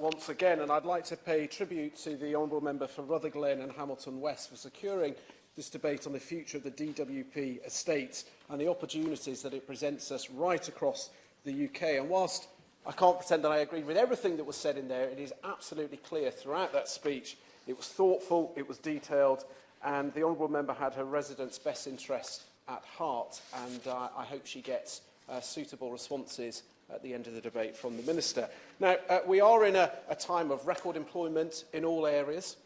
once again, and I'd like to pay tribute to the Honourable Member for Rutherglen and Hamilton West for securing this debate on the future of the DWP estate and the opportunities that it presents us right across the UK. And whilst I can't pretend that I agree with everything that was said in there, it is absolutely clear throughout that speech it was thoughtful, it was detailed, and the Honourable Member had her residents' best interest at heart, and I hope she gets suitable responses at the end of the debate from the Minister. Now, we are in a time of record employment in all areas,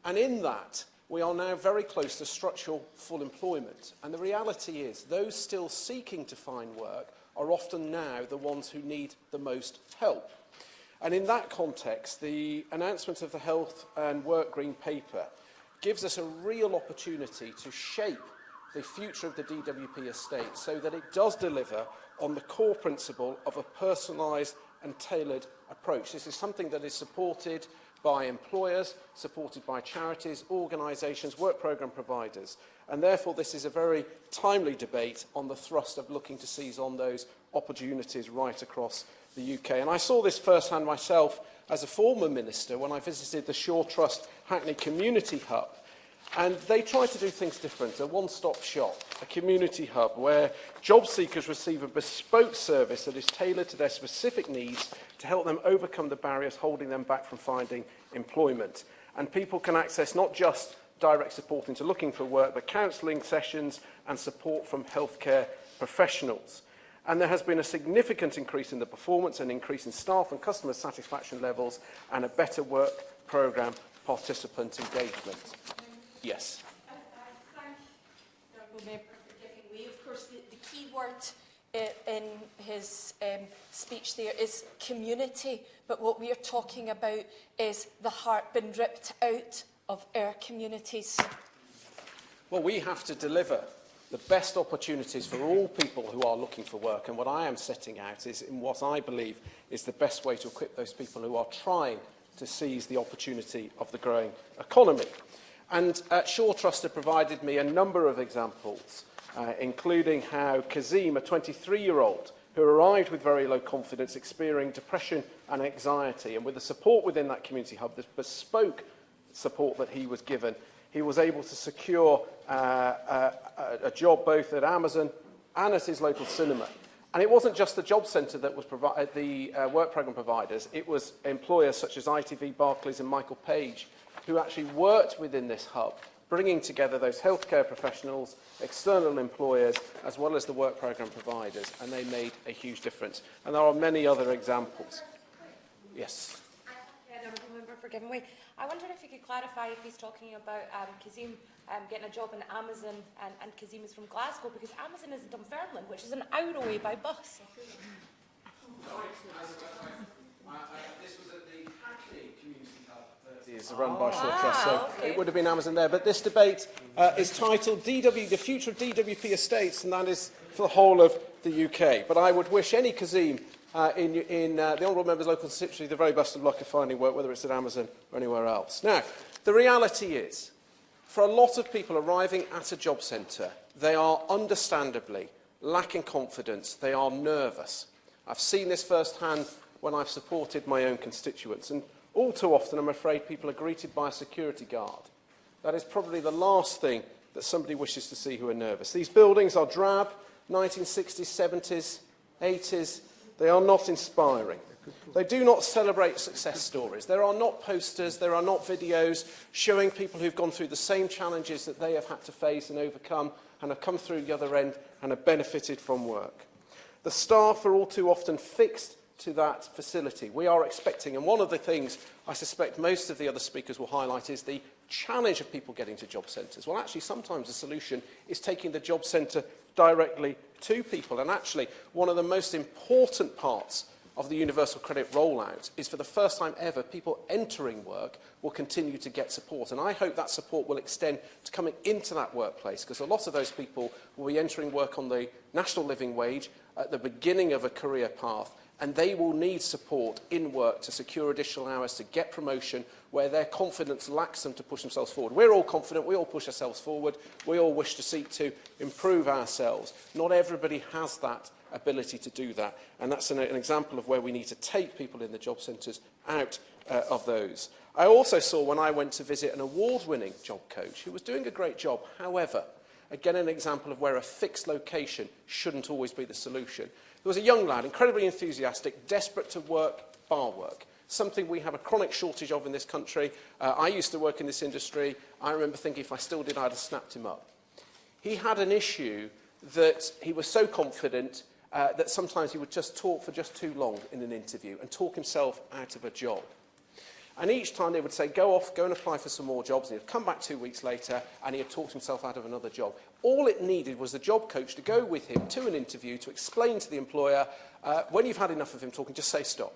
and in that, we are now very close to structural full employment. And the reality is, those still seeking to find work are often now the ones who need the most help. And in that context, the announcement of the Health and Work Green Paper gives us a real opportunity to shape the future of the DWP estate so that it does deliver on the core principle of a personalised and tailored approach. This is something that is supported by employers, supported by charities, organisations, work programme providers, and therefore this is a very timely debate on the thrust of looking to seize on those opportunities right across the UK. And I saw this firsthand myself as a former minister when I visited the Shaw Trust Hackney Community Hub. And they try to do things different, a one-stop shop, a community hub where job seekers receive a bespoke service that is tailored to their specific needs to help them overcome the barriers holding them back from finding employment. And people can access not just direct support into looking for work, but counselling sessions and support from healthcare professionals. And there has been a significant increase in the performance, an increase in staff and customer satisfaction levels, and a better work programme participant engagement. Yes. Thank the Honourable Member for giving way. Of course, the key word in his speech there is community, but what we are talking about is the heart being ripped out of our communities. Well, we have to deliver the best opportunities for all people who are looking for work, and what I am setting out is in what I believe is the best way to equip those people who are trying to seize the opportunity of the growing economy. And Shaw Trust have provided me a number of examples, including how Kazim, a 23-year-old, who arrived with very low confidence, experiencing depression and anxiety, and with the support within that community hub, the bespoke support that he was given, he was able to secure a job both at Amazon and at his local cinema. And it wasn't just the job centre that was the work programme providers, it was employers such as ITV, Barclays and Michael Page who actually worked within this hub, bringing together those healthcare professionals, external employers, as well as the work programme providers, and they made a huge difference. And there are many other examples. Yes. Yeah, the Honourable Member for giving way. I wondered if you could clarify if he's talking about Kazim getting a job in Amazon and Kazim is from Glasgow, because Amazon is in Dunfermline, which is an hour away by bus. This was at the Hackney Community Hub that is run by Shaw Trust, so okay. It would have been Amazon there. But this debate is titled The Future of DWP Estates, and that is for the whole of the UK. But I would wish any Kazim in the Honourable Member's local constituency the very best of luck of finding work, whether it's at Amazon or anywhere else. Now, the reality is, for a lot of people arriving at a job centre, they are understandably lacking confidence, they are nervous. I've seen this firsthand when I've supported my own constituents, and all too often I'm afraid people are greeted by a security guard. That is probably the last thing that somebody wishes to see who are nervous. These buildings are drab, 1960s, 70s, 80s. They are not inspiring. They do not celebrate success stories. There are not posters, there are not videos showing people who've gone through the same challenges that they have had to face and overcome and have come through the other end and have benefited from work. The staff are all too often fixed to that facility. We are expecting, and one of the things I suspect most of the other speakers will highlight is the challenge of people getting to job centres. Well, actually, sometimes the solution is taking the job centre directly to people. And actually, one of the most important parts of the universal credit rollout is, for the first time ever, people entering work will continue to get support. And I hope that support will extend to coming into that workplace, because a lot of those people will be entering work on the national living wage at the beginning of a career path, and they will need support in work to secure additional hours, to get promotion where their confidence lacks them to push themselves forward. We're all confident, we all push ourselves forward, we all wish to seek to improve ourselves. Not everybody has that ability to do that. And that's an example of where we need to take people in the job centres out of those. I also saw when I went to visit an award-winning job coach who was doing a great job. However, again, an example of where a fixed location shouldn't always be the solution. There was a young lad, incredibly enthusiastic, desperate to work bar work, something we have a chronic shortage of in this country. I used to work in this industry. I remember thinking if I still did, I'd have snapped him up. He had an issue that he was so confident that sometimes he would just talk for just too long in an interview and talk himself out of a job. And each time they would say, go off, go and apply for some more jobs, and he'd come back 2 weeks later and he had talked himself out of another job. All it needed was the job coach to go with him to an interview to explain to the employer, when you've had enough of him talking, just say stop.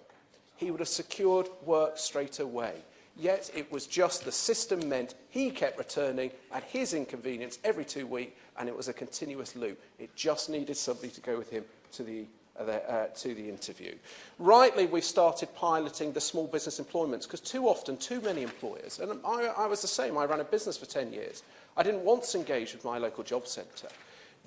He would have secured work straight away. Yet it was just the system meant he kept returning at his inconvenience every 2 weeks, and it was a continuous loop. It just needed somebody to go with him to the interview. Rightly, we've started piloting the small business employments because too often, too many employers, and I was the same, I ran a business for 10 years. I didn't want to engage with my local job centre.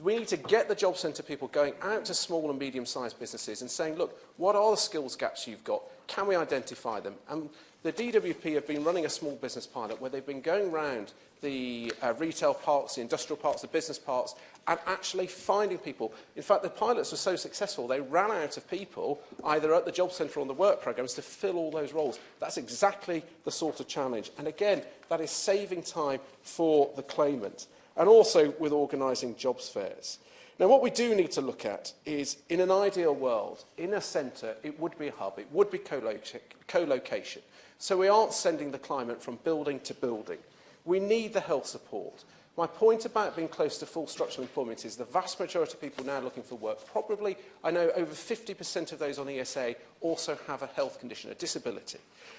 We need to get the job centre people going out to small and medium-sized businesses and saying, look, what are the skills gaps you've got? Can we identify them? And the DWP have been running a small business pilot where they've been going around the retail parks, the industrial parks, the business parks, and actually finding people. In fact, the pilots were so successful, they ran out of people, either at the job centre or on the work programmes, to fill all those roles. That's exactly the sort of challenge. And again, that is saving time for the claimant. And also with organising jobs fairs. Now, what we do need to look at is, in an ideal world, in a centre, it would be a hub, it would be co-location. So we aren't sending the claimant from building to building. We need the health support. My point about being close to full structural employment is the vast majority of people now looking for work, probably, I know over 50% of those on ESA also have a health condition, a disability.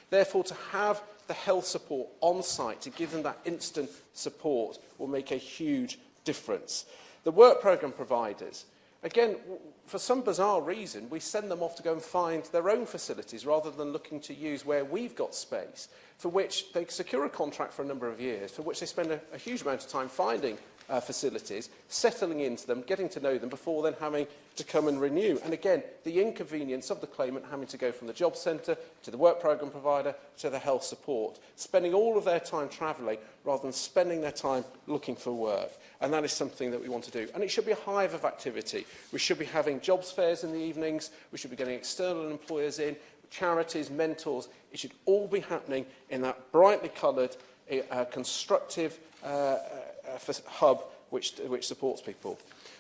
Therefore, to have the health support on site, to give them that instant support, will make a huge difference. The work programme providers, again, for some bizarre reason, we send them off to go and find their own facilities rather than looking to use where we've got space, for which they secure a contract for a number of years, for which they spend a huge amount of time finding facilities, settling into them, getting to know them before then having to come and renew. And again, the inconvenience of the claimant having to go from the job centre to the work programme provider to the health support, spending all of their time travelling rather than spending their time looking for work. And that is something that we want to do. And it should be a hive of activity. We should be having jobs fairs in the evenings. We should be getting external employers in, charities, mentors. It should all be happening in that brightly coloured, constructive hub which supports people.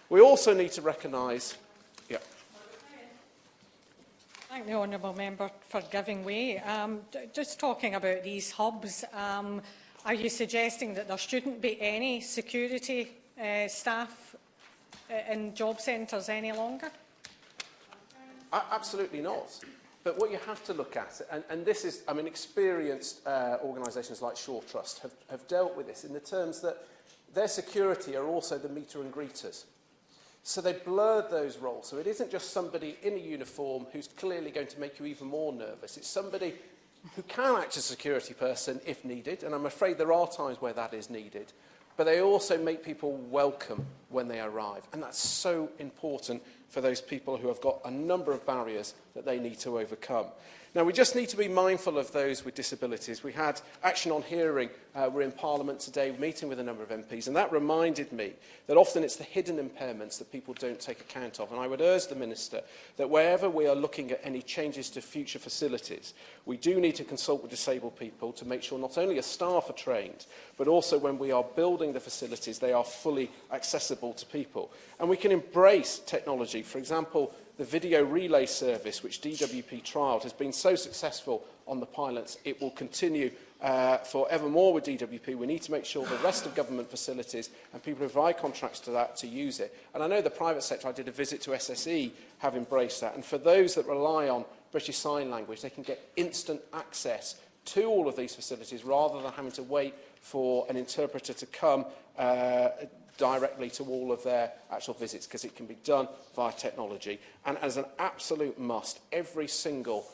We also need to recognise... Yeah. Thank the honourable member for giving way. Just talking about these hubs, are you suggesting that there shouldn't be any security staff in job centres any longer? Absolutely not. But what you have to look at, and this is, I mean, experienced organisations like Shaw Trust have dealt with this in the terms that their security are also the meter and greeters. So they blurred those roles. So it isn't just somebody in a uniform who's clearly going to make you even more nervous. It's somebody who can act as a security person if needed, and I'm afraid there are times where that is needed. But they also make people welcome when they arrive. And that's so important for those people who have got a number of barriers that they need to overcome. Now, we just need to be mindful of those with disabilities. We had Action on Hearing. We're in Parliament today meeting with a number of MPs, and that reminded me that often it's the hidden impairments that people don't take account of. And I would urge the Minister that wherever we are looking at any changes to future facilities, we do need to consult with disabled people to make sure not only our staff are trained, but also when we are building the facilities, they are fully accessible to people. And we can embrace technology. For example, the video relay service, which DWP trialled, has been so successful on the pilots, it will continue forevermore with DWP. We need to make sure the rest of government facilities and people who provide contracts to that to use it. And I know the private sector, I did a visit to SSE, have embraced that. And for those that rely on British Sign Language, they can get instant access to all of these facilities rather than having to wait for an interpreter to come directly to all of their actual visits, because it can be done via technology. And as an absolute must, every single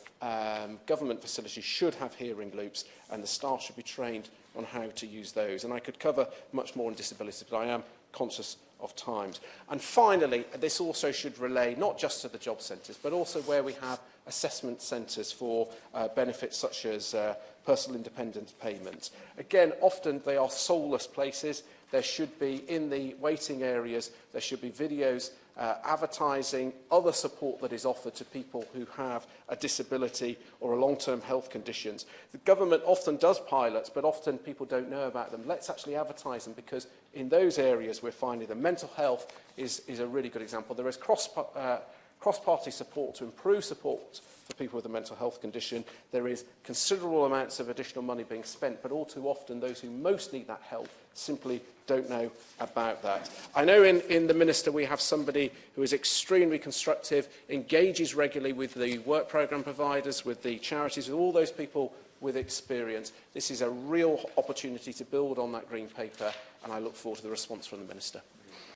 government facility should have hearing loops, and the staff should be trained on how to use those. And I could cover much more on disability, but I am conscious of times. And finally, this also should relay not just to the job centres, but also where we have assessment centres for benefits such as personal independence payments. Again, often they are soulless places. There should be, in the waiting areas, there should be videos advertising other support that is offered to people who have a disability or a long-term health conditions. The government often does pilots, but often people don't know about them. Let's actually advertise them, because in those areas we're finding that mental health is a really good example. There is cross-party support to improve support for people with a mental health condition. There is considerable amounts of additional money being spent, but all too often those who most need that help simply don't know about that. I know in the Minister we have somebody who is extremely constructive, engages regularly with the work programme providers, with the charities, with all those people with experience. This is a real opportunity to build on that Green Paper, and I look forward to the response from the Minister.